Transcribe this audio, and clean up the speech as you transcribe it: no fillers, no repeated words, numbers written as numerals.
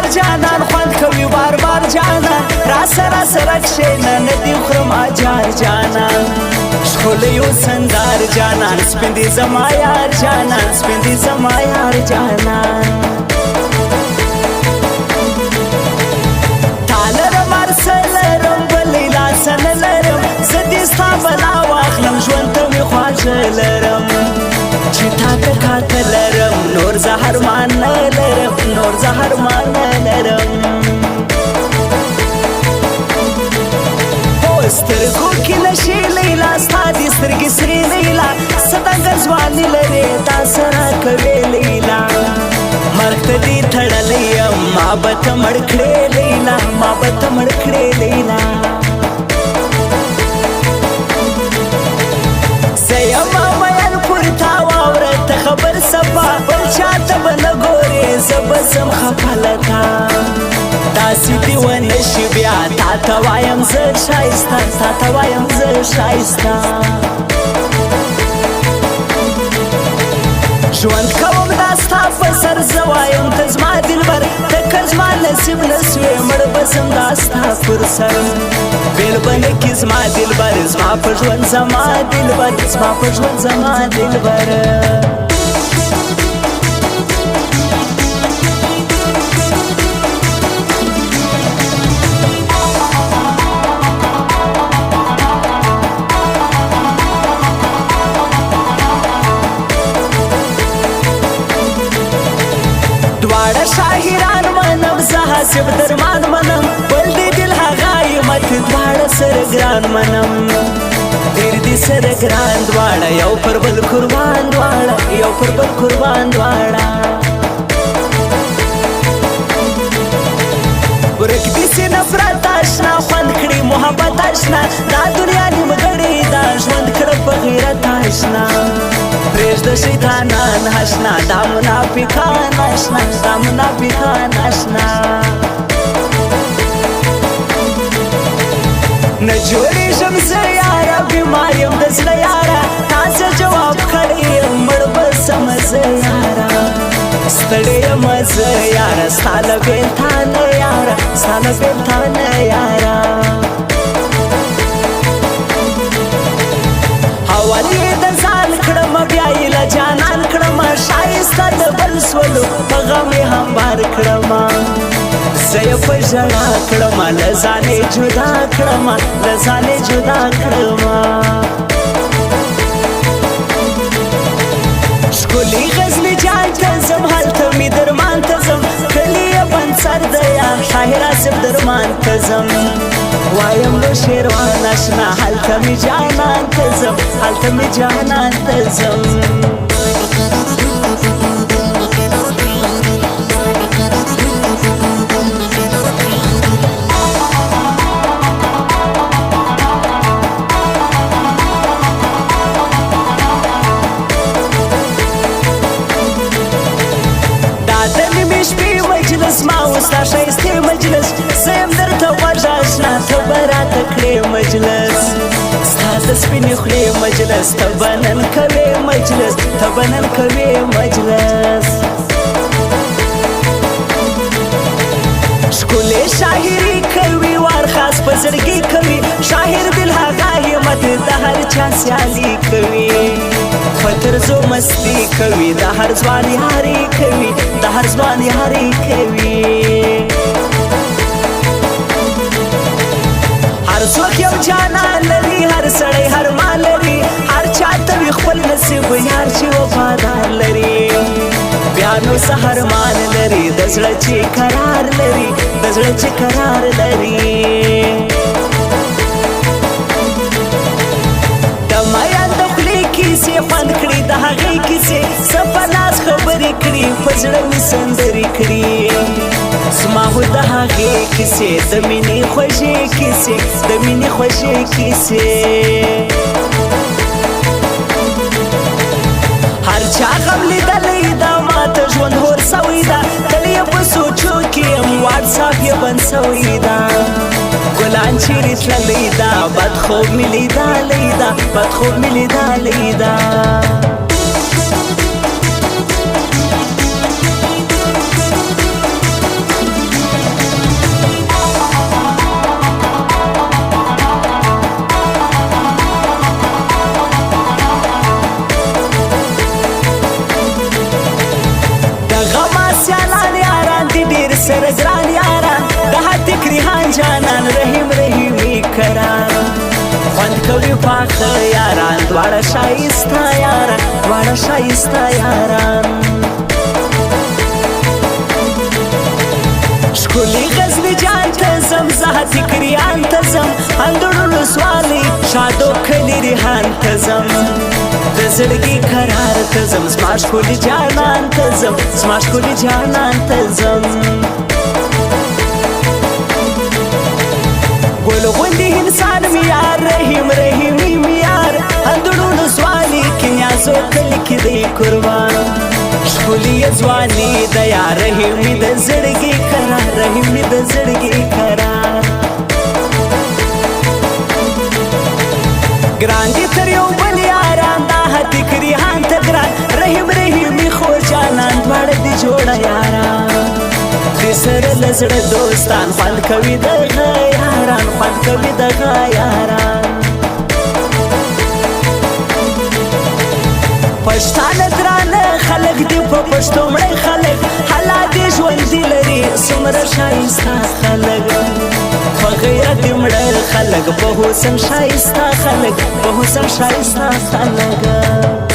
بار جانان خوند کوي بار بار جانان را سره کښېنه نه دې خورم اجار جانان ښکلی یو سندار جانان سپین دې زما یار جانان سپین دې زما یار جانان تا لرم ارڅه لرم بلې لاسه نه لرم زه دې ستا بلا واخلم ژوند ته مې خواږه لرم چې تا ته کاته لرم نور زهر مان نه لرم نور زهر مان نه لرم سترګو کې نشي لیلا ستا دې سترګې سرې لیلا ستنګ ځواني لرې دا سره کوې لیلا مرګ ته دې تړلی یم ما به ته مړ کړې لیلا ما به ته مړ کړې لیلا زه یم مین پر تا واوره ته خبر صفا بل چا ته به نه ګورې زه به ځم خفه له تا داسې دې ونه شي بیا تا ته وایم زه ښایسته تا ته وایم زه ښایسته ژوند کوم دا ستا په سر زه وایم ته زما دلبر ته که زما نصیب نه سوې مړ به ځم دا ستا پر سر بېل به نه کي زما دلبر زما په ژوند زما دلبر زما په ژوند زما دلبر دواړه شاهران منم زه حاسب درمان منم بل دې دل هغه یمت دواړه سره ګران منم ډېر دې سره ګران دواړه یو پر بل قربان دواړه یو پر بل قربان دواړه ورک دې سي نفرت اشنا خوند کړي محبت اشنا دا دنیا نیمګړې دا ژوند کړه په غیرت اشنا پرېږده شیطانان اشنا دا منافقان اشنا دا منافقان اشنا نه جوړېږم زه یاره بیمار یم د زړه یاره تا څه جواب کړی یم مړ به سمه زه یاره ستړی یم زه یاره ستا له بېلتانه یاره ستا له بېلتانه یاره اول یې د ځان کړم بیا یې له جانان کړم ښایسته د بل سولو په غم یې همبار کړم زه یې په ژړا کړم له ځانې جدا کړم له ځانې جدا کړم ښکلي غزلې جان ته ځم هلته مې درمان ته ځم کلي یې بند سر دی یا شاهر آصف درمان ته ځم وایم نو شیروان اشنا هلته مې جانان ته ځم هلته مې جانان ته ځم ما وستا ښایستې مجلس زه یم درته غوږ اشنا ته به راته کړې مجلس ستا د سپینې خولې مجلس ته به نن کوې مجلس ته به نن کوې مجلس ښکلې شاعري کوي وار خاص په زړګي کوي شاعر دل هغه همت د هر چا سیالي کوي فتر زو مستی کوي د هر ځوان یاري کوي د هر ځوان یاري کوي هر څوک یو جانان لري هر سړی هر مال لري هر چاته وي خپل نصیب یار چې وفادار لري بیا نو سهر مان لري د زړه چې قرار لري د زړه چې قرار لري خوند کړي د هغې کیسې څه په لاس خبرې کړي په زړه مې سندرې کړي زما خو د هغې کیسې د مینې خوږې کیسې د مینې خوږې کیسې هر چا غم لیدلی دا ماته ژوند هور سوی ده تل یې په سوچو کې یم واټساپ یې بند سوی ده ګلان چیرې تللی ده بد خوب مې لیدلی ده بد خوب مې لیدلی ده سره ګران یاران د هاتک ریحان جانان رحیم رحیمي کرار خوند کوي پاخه یاران دواړه شایسته یاران دواړه شایسته یاران ښکلي غزني جان ته ځم زه هاتک ریحان ته ځم اندړ ولسوالۍ شادو کلي ریحان ته ځم د زړګي قرار ته ځم زما ښکلي جانان ته ځم زما ښکلي جانان ته ځم ګل غوندې انسان مې یار رحیم رحیمي مې یار اندړ ولسوالۍ کې نیازو کلي کې دی قربان ښکلي ځواني د یار رحیمي د زړګي قرار رحیمي د زړګي قرار ګران دي تر یو بل یاران دا هاتک ریحان ته ګران رحیم رحیمي خور جانان دواړه دي جوړه یاران دې سره له زړه دوستان خوند کوي دغه یاران خوند کوي دغه یاران پښتانه درانه خلک دي په پښتو مړی خلک حالا دې ژوندي لري څومره ښایسته خلک په غیرت مړه خلک په حسن شایسته خلک په حسن شایسته خلک